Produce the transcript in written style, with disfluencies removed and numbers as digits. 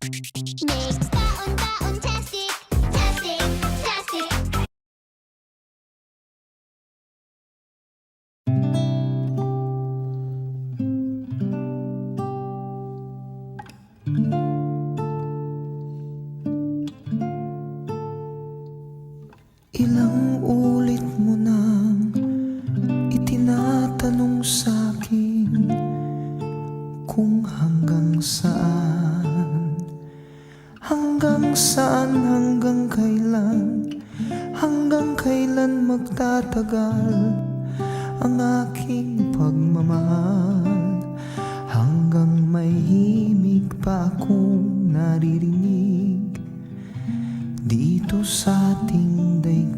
Makes taon-taon-tastic, tastic, tastic. Ilang ulit mo nang itinatanong sa'kin kung hanggang saan, hanggang kailan magtatagal ang aking pagmamahal, hanggang may himig pa akong naririnig dito sa ating daigdig.